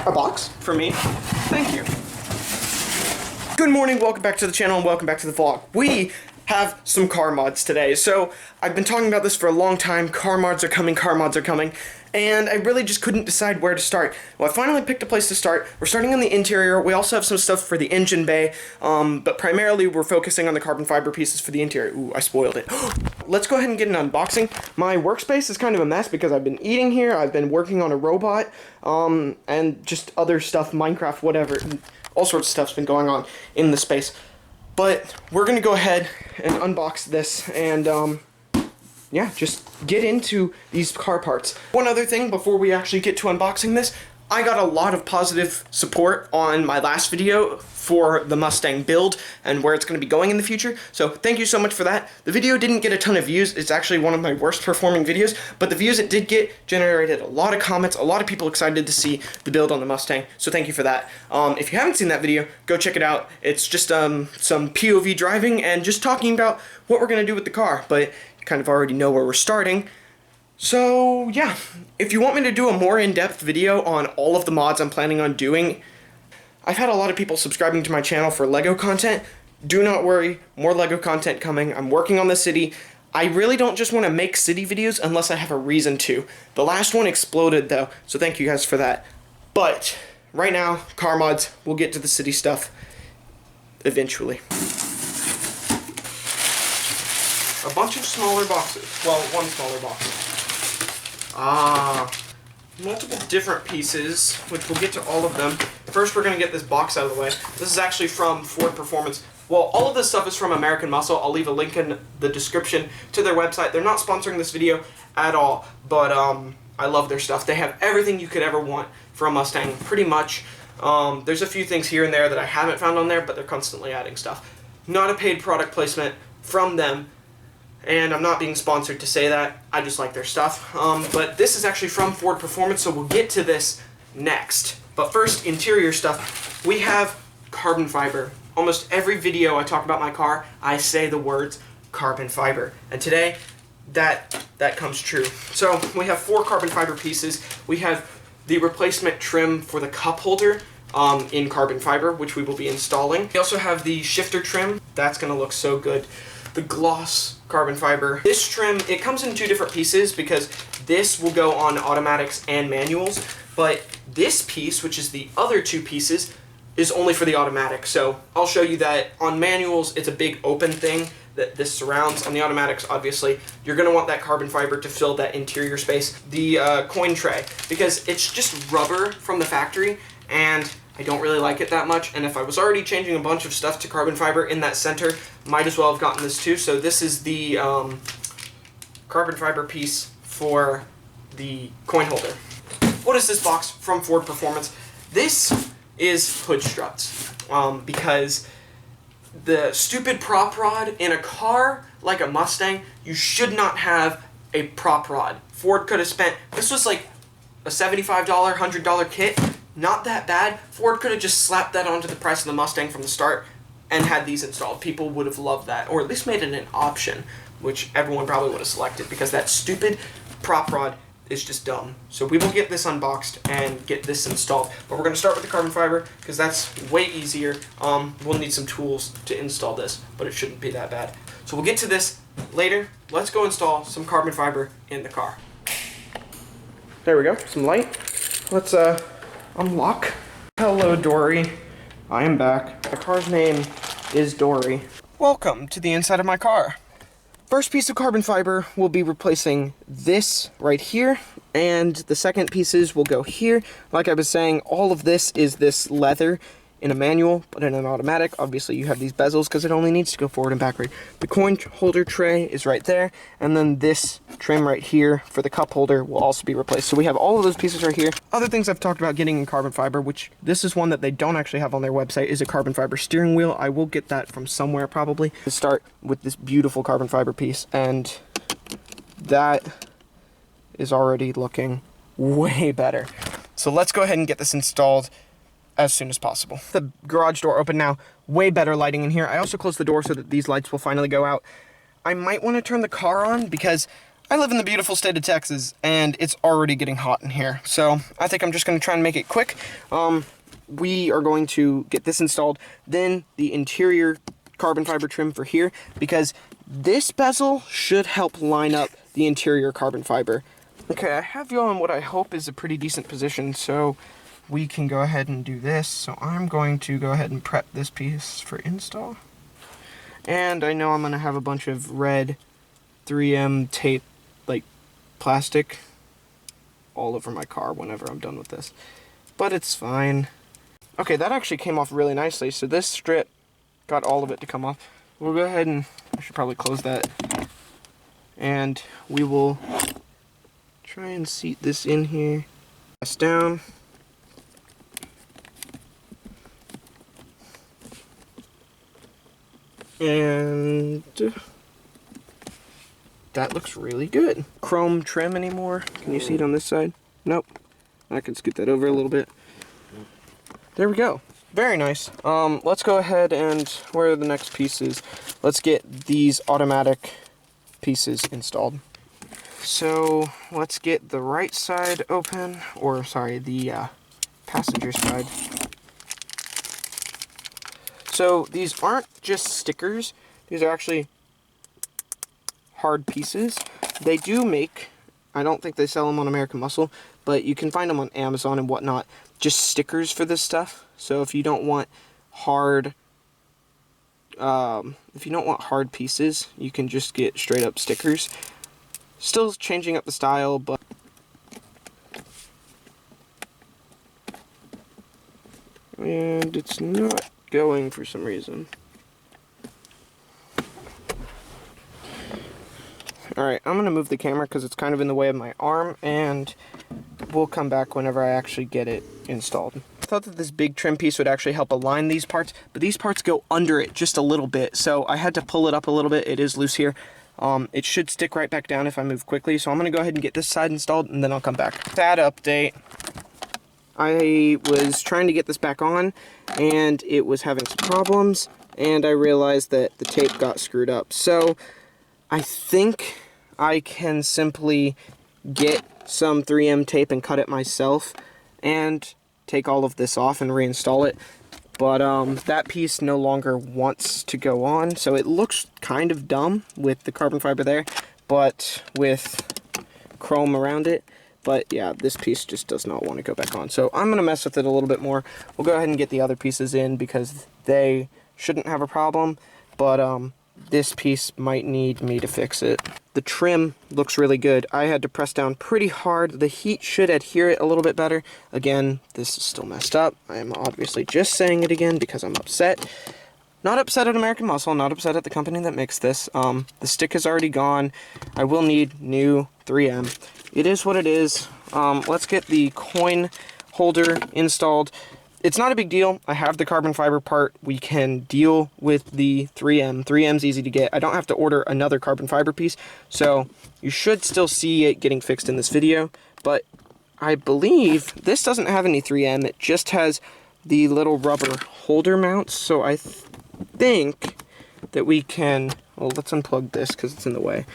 A box for me. Thank you. Good morning, welcome back to the channel, and welcome back to the vlog. We have some car mods today. So, I've been talking about this for a long time. Car mods are coming, and I really just couldn't decide where to start. Well, I finally picked a place to start. We're starting on the interior. We also have some stuff for the engine bay, but primarily we're focusing on the carbon fiber pieces for the interior. Ooh, I spoiled it. Let's go ahead and get an unboxing. My workspace is kind of a mess because I've been eating here, I've been working on a robot, and just other stuff, Minecraft, whatever. All sorts of stuff's been going on in the space. But we're going to go ahead and unbox this and, yeah, just get into these car parts. One other thing before we actually get to unboxing this, I got a lot of positive support on my last video for the Mustang build and where it's going to be going in the future, so thank you so much for that. The video didn't get a ton of views. It's actually one of my worst performing videos, but the views it did get generated a lot of comments, a lot of people excited to see the build on the Mustang, so thank you for that. If you haven't seen that video, go check it out. It's just some POV driving and just talking about what we're going to do with the car, but you kind of already know where we're starting. So, yeah, if you want me to do a more in-depth video on all of the mods I'm planning on doing, I've had a lot of people subscribing to my channel for LEGO content. Do not worry, more LEGO content coming. I'm working on the city. I really don't just want to make city videos unless I have a reason to. The last one exploded, though, so thank you guys for that. But, right now, car mods, we'll get to the city stuff eventually. A bunch of smaller boxes. Well, one smaller box. Multiple different pieces, which we'll get to all of them. First, we're going to get this box out of the way. This is actually from Ford Performance. Well, all of this stuff is from American Muscle. I'll leave a link in the description to their website. They're not sponsoring this video at all, but I love their stuff. They have everything you could ever want for a Mustang, pretty much. There's a few things here and there that I haven't found on there, but they're constantly adding stuff. Not a paid product placement from them. And I'm not being sponsored to say that, I just like their stuff. But this is actually from Ford Performance, so we'll get to this next. But first, interior stuff. We have carbon fiber. Almost every video I talk about my car, I say the words carbon fiber. And today, that comes true. So, we have 4 carbon fiber pieces. We have the replacement trim for the cup holder in carbon fiber, which we will be installing. We also have the shifter trim. That's going to look so good. The gloss carbon fiber. This trim, it comes in 2 different pieces because this will go on automatics and manuals, but this piece, which is the other 2 pieces, is only for the automatic. So I'll show you that on manuals, it's a big open thing that this surrounds. On the automatics, obviously, you're going to want that carbon fiber to fill that interior space. The coin tray, because it's just rubber from the factory, and I don't really like it that much, and if I was already changing a bunch of stuff to carbon fiber in that center, might as well have gotten this too. So this is the carbon fiber piece for the coin holder. What is this box from Ford Performance? This is hood struts, because the stupid prop rod in a car like a Mustang, you should not have a prop rod. Ford could have spent, this was like a $75, $100 kit. Not that bad. Ford could have just slapped that onto the price of the Mustang from the start and had these installed. People would have loved that, or at least made it an option, which everyone probably would have selected because that stupid prop rod is just dumb. So we will get this unboxed and get this installed. But we're going to start with the carbon fiber because that's way easier. We'll need some tools to install this, but it shouldn't be that bad. So we'll get to this later. Let's go install some carbon fiber in the car. There we go. Some light. Let's unlock. Hello, Dory. I am back. My car's name is Dory. Welcome to the inside of my car. First piece of carbon fiber will be replacing this right here, and the second pieces will go here. Like I was saying, all of this is this leather in a manual, but in an automatic. Obviously, you have these bezels because it only needs to go forward and backward. The coin holder tray is right there, and then this trim right here for the cup holder will also be replaced. So we have all of those pieces right here. Other things I've talked about getting in carbon fiber, which this is one that they don't actually have on their website, is a carbon fiber steering wheel. I will get that from somewhere probably. To start with this beautiful carbon fiber piece, and that is already looking way better. So let's go ahead and get this installed as soon as possible. The garage door open now. Way better lighting in here. I also closed the door so that these lights will finally go out. I might want to turn the car on because I live in the beautiful state of Texas, and it's already getting hot in here. So I think I'm just going to try and make it quick. We are going to get this installed, then the interior carbon fiber trim for here, because this bezel should help line up the interior carbon fiber. Okay, I have you in what I hope is a pretty decent position, so we can go ahead and do this. So I'm going to go ahead and prep this piece for install. And I know I'm going to have a bunch of red 3M tape, like plastic, all over my car whenever I'm done with this. But it's fine. Okay, that actually came off really nicely. So this strip got all of it to come off. We'll go ahead and, I should probably close that. And we will try and seat this in here. Press down. And that looks really good. Chrome trim anymore. Can you see it on this side? Nope. I can scoot that over a little bit. There we go. Very nice. Let's go ahead and, where are the next pieces? Let's get these automatic pieces installed. So let's get the right side open, or sorry, the passenger side. So these aren't just stickers, these are actually hard pieces. They do make, I don't think they sell them on American Muscle, but you can find them on Amazon and whatnot, just stickers for this stuff. So if you don't want hard, pieces, you can just get straight up stickers. Still changing up the style, but and it's not going for some reason. Alright, I'm going to move the camera because it's kind of in the way of my arm, and we'll come back whenever I actually get it installed. I thought that this big trim piece would actually help align these parts, but these parts go under it just a little bit, so I had to pull it up a little bit. It is loose here. It should stick right back down if I move quickly, so I'm going to go ahead and get this side installed, and then I'll come back. Sad update. I was trying to get this back on, and it was having some problems, and I realized that the tape got screwed up. So I think I can simply get some 3M tape and cut it myself and take all of this off and reinstall it. But that piece no longer wants to go on, so it looks kind of dumb with the carbon fiber there, but with chrome around it. But yeah, this piece just does not want to go back on. So I'm going to mess with it a little bit more. We'll go ahead and get the other pieces in because they shouldn't have a problem, but this piece might need me to fix it. The trim looks really good. I had to press down pretty hard. The heat should adhere it a little bit better. Again, this is still messed up. I am obviously just saying it again because I'm upset. Not upset at American Muscle, not upset at the company that makes this. The stick is already gone. I will need new 3M. It is what it is. Let's get the coin holder installed. It's not a big deal. I have the carbon fiber part. We can deal with the 3M. 3M's easy to get. I don't have to order another carbon fiber piece, so you should still see it getting fixed in this video. But I believe this doesn't have any 3M. It just has the little rubber holder mounts, so I think that we can, well, let's unplug this because it's in the way.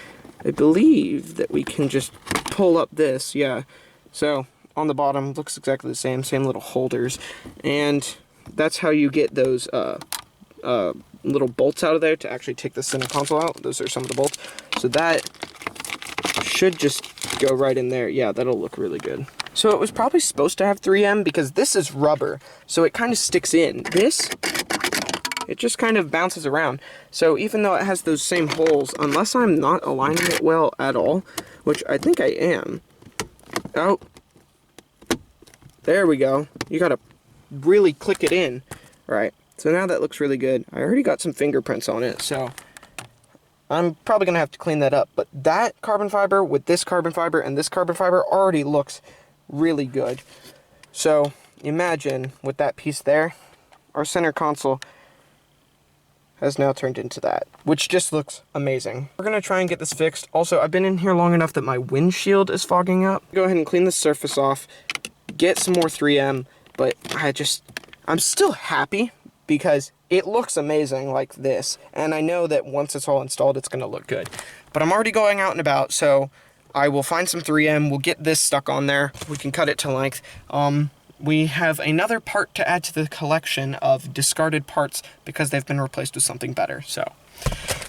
I believe that we can just pull up this, yeah. So on the bottom looks exactly the same little holders, and that's how you get those little bolts out of there to actually take the center console out. Those are some of the bolts, so that should just go right in there. Yeah, that'll look really good. So it was probably supposed to have 3M because this is rubber, so it kind of sticks in. This, it just kind of bounces around. So even though it has those same holes, unless I'm not aligning it well at all, which I think I am. Oh, there we go. You gotta really click it in. Right, so now that looks really good. I already got some fingerprints on it, so I'm probably gonna have to clean that up. But that carbon fiber with this carbon fiber and this carbon fiber already looks really good. So imagine with that piece there, our center console has now turned into that, which just looks amazing. We're gonna try and get this fixed. Also, I've been in here long enough that my windshield is fogging up. Go ahead and clean the surface off, get some more 3M, but I'm still happy because it looks amazing like this, and I know that once it's all installed, it's gonna look good. but I'm already going out and about, so I will find some 3M. We'll get this stuck on there. We can cut it to length. We have another part to add to the collection of discarded parts because they've been replaced with something better. So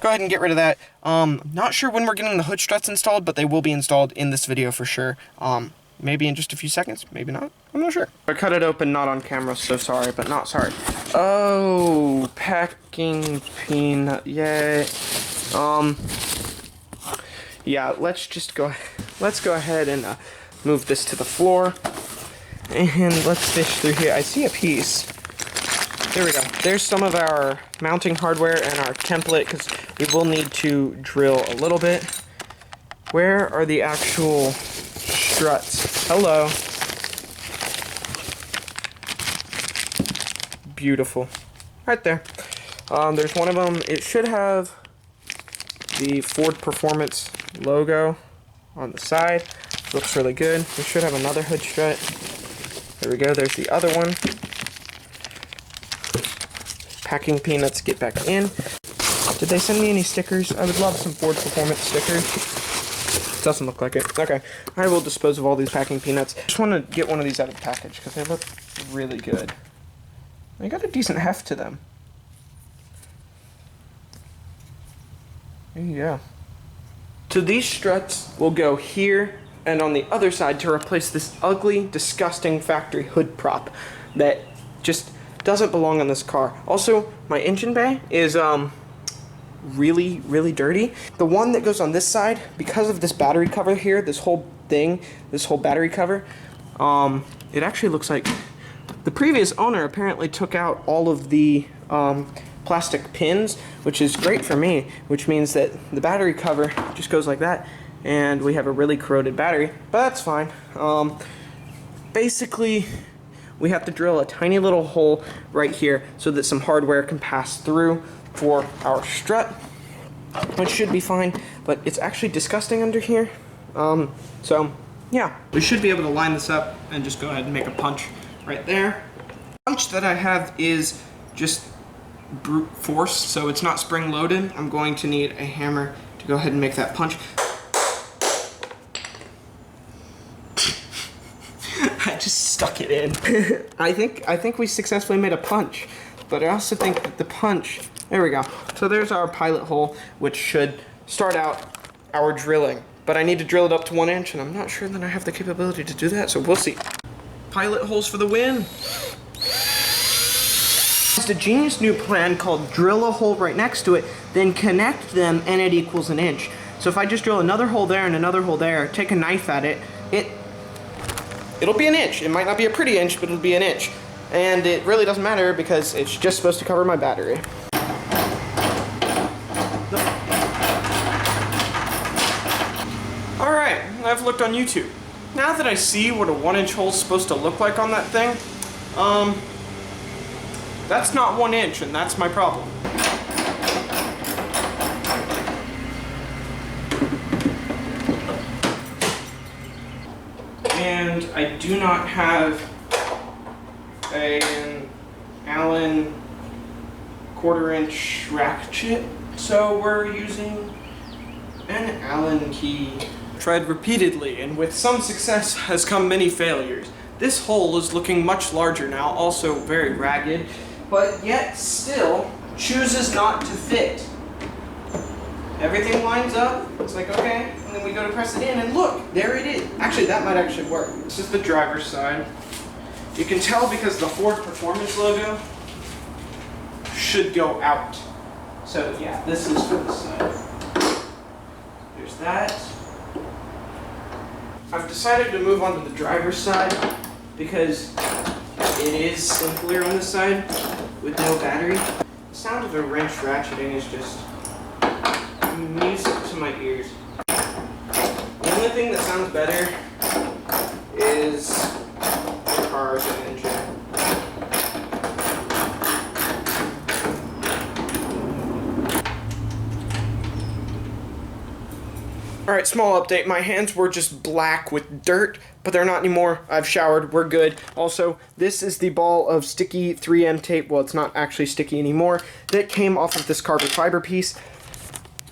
go ahead and get rid of that. Not sure when we're getting the hood struts installed, but they will be installed in this video for sure. Maybe in just a few seconds, maybe not. I'm not sure. I cut it open, not on camera, so sorry, but not sorry. Oh, packing peanut, yay. Yeah, let's go ahead and move this to the floor. And let's fish through here. I see a piece. There we go. There's some of our mounting hardware and our template, because we will need to drill a little bit. Where are the actual struts? Hello. Beautiful. Right there. There's one of them. It should have the Ford Performance logo on the side. Looks really good. We should have another hood strut. There we go. There's the other one. Packing peanuts, get back in. Did they send me any stickers? I would love some Ford Performance stickers. Doesn't look like it. Okay. I will dispose of all these packing peanuts. Just want to get one of these out of the package because they look really good. They got a decent heft to them. There you go. So these struts will go here and on the other side to replace this ugly, disgusting factory hood prop that just doesn't belong on this car. Also, my engine bay is really, really dirty. The one that goes on this side, because of this battery cover here, this whole battery cover, it actually looks like the previous owner apparently took out all of the plastic pins, which is great for me, which means that the battery cover just goes like that, and we have a really corroded battery, but that's fine. Basically, we have to drill a tiny little hole right here so that some hardware can pass through for our strut, which should be fine, but it's actually disgusting under here. So yeah, we should be able to line this up and just go ahead and make a punch right there. The punch that I have is just brute force, so it's not spring loaded. I'm going to need a hammer to go ahead and make that punch. I just stuck it in. I think we successfully made a punch, but I also think that the punch, there we go. So there's our pilot hole, which should start out our drilling, but I need to drill it up to 1 inch, and I'm not sure that I have the capability to do that, so we'll see. Pilot holes for the win. It's a genius new plan called drill a hole right next to it, then connect them, and it equals 1 inch. So if I just drill another hole there and another hole there, take a knife at it, it'll be 1 inch. It might not be a pretty inch, but it'll be 1 inch. And it really doesn't matter because it's just supposed to cover my battery. Alright, I've looked on YouTube. Now that I see what a 1 inch hole is supposed to look like on that thing, that's not 1 inch, and that's my problem. And I do not have an Allen 1/4 inch ratchet, so we're using an Allen key. Tried repeatedly, and with some success has come many failures. This hole is looking much larger now, also very ragged, but yet still chooses not to fit. Everything lines up, it's like okay, and then we go to press it in and look, there it is. Actually, that might actually work. This is the driver's side. You can tell because the Ford Performance logo should go out. So yeah, this is for the side. There's that. I've decided to move on to the driver's side because it is simpler on this side with no battery. The sound of a wrench ratcheting is just music to my ears. The only thing that sounds better is the car's engine. Alright, small update. My hands were just black with dirt, but they're not anymore. I've showered. We're good. Also, this is the ball of sticky 3M tape. Well, it's not actually sticky anymore. That came off of this carbon fiber piece.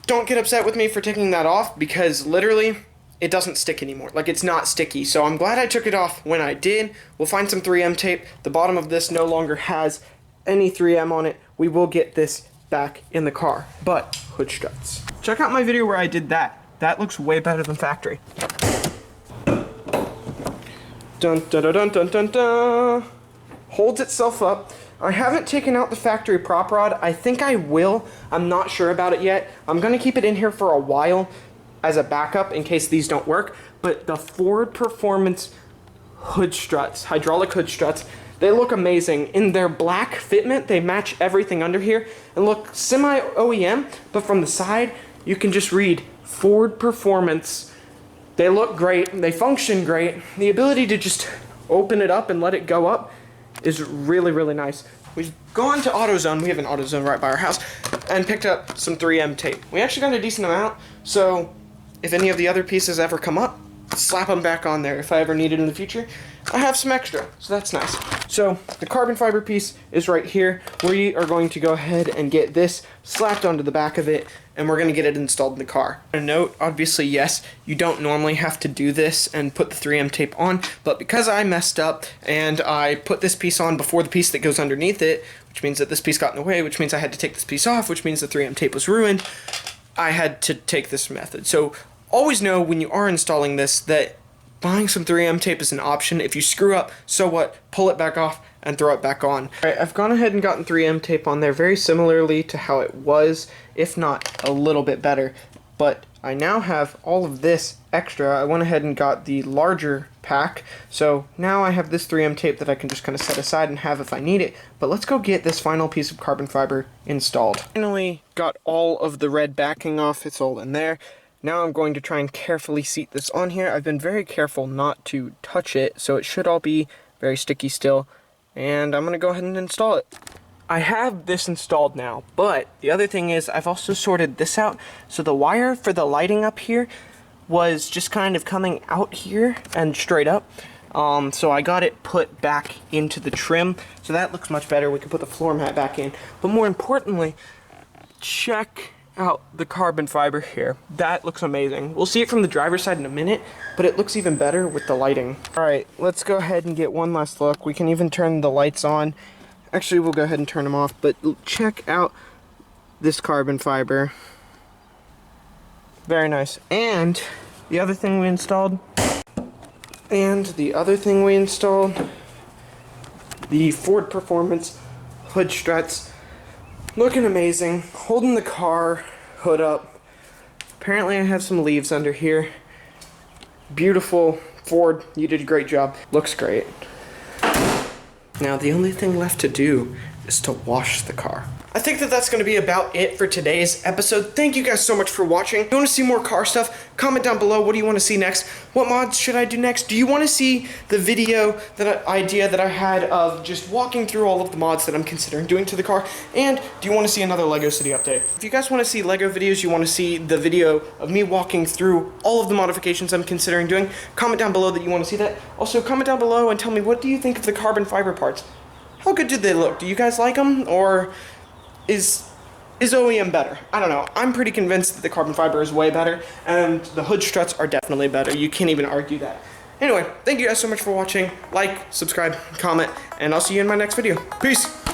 Don't get upset with me for taking that off, because literally it doesn't stick anymore. Like, it's not sticky. So I'm glad I took it off when I did. We'll find some 3M tape. The bottom of this no longer has any 3M on it. We will get this back in the car. But hood struts. Check out my video where I did that. That looks way better than factory. Dun dun dun dun dun dun dun. Holds itself up. I haven't taken out the factory prop rod. I think I will. I'm not sure about it yet. I'm gonna keep it in here for a while as a backup in case these don't work. But the Ford Performance hood struts, hydraulic hood struts, they look amazing. In their black fitment, they match everything under here and look semi-OEM, but from the side, you can just read Ford Performance. They look great, they function great. The ability to just open it up and let it go up is really, really nice. We've gone to AutoZone, we have an AutoZone right by our house, and picked up some 3M tape. We actually got a decent amount, so if any of the other pieces ever come up, slap them back on there. If I ever need it in the future, I have some extra, so that's nice. So the carbon fiber piece is right here. We are going to go ahead and get this slapped onto the back of it, and we're going to get it installed in the car. A note, obviously, yes, you don't normally have to do this and put the 3M tape on, but because I messed up and I put this piece on before the piece that goes underneath it, which means that this piece got in the way, which means I had to take this piece off, which means the 3M tape was ruined, I had to take this method. So always know when you are installing this that buying some 3M tape is an option. If you screw up, so what? Pull it back off and throw it back on. Alright, I've gone ahead and gotten 3M tape on there very similarly to how it was, if not a little bit better. But I now have all of this extra. I went ahead and got the larger pack, so now I have this 3M tape that I can just kind of set aside and have if I need it. But let's go get this final piece of carbon fiber installed. Finally got all of the red backing off, it's all in there. Now I'm going to try and carefully seat this on here. I've been very careful not to touch it, so it should all be very sticky still. And I'm going to go ahead and install it. I have this installed now, but the other thing is I've also sorted this out. So the wire for the lighting up here was just kind of coming out here and straight up. So I got it put back into the trim, so that looks much better. We can put the floor mat back in. But more importantly, check out the carbon fiber here. That looks amazing. We'll see it from the driver's side in a minute, but it looks even better with the lighting. Alright, let's go ahead and get one last look. We can even turn the lights on. Actually, we'll go ahead and turn them off, but check out this carbon fiber. Very nice. And the other thing we installed, the Ford Performance hood struts. Looking amazing, holding the car hood up. Apparently I have some leaves under here. Beautiful. Ford, you did a great job. Looks great. Now the only thing left to do is to wash the car. I think that that's going to be about it for today's episode. Thank you guys so much for watching. If you want to see more car stuff, comment down below. What do you want to see next? What mods should I do next? Do you want to see the video idea that I had of just walking through all of the mods that I'm considering doing to the car? And do you want to see another LEGO City update? If you guys want to see LEGO videos, you want to see the video of me walking through all of the modifications I'm considering doing, comment down below that you want to see that. Also, comment down below and tell me, what do you think of the carbon fiber parts? How good did they look? Do you guys like them? Or is OEM better? I don't know. I'm pretty convinced that the carbon fiber is way better, and the hood struts are definitely better. You can't even argue that. Anyway, thank you guys so much for watching. Like, subscribe, comment, and I'll see you in my next video. Peace!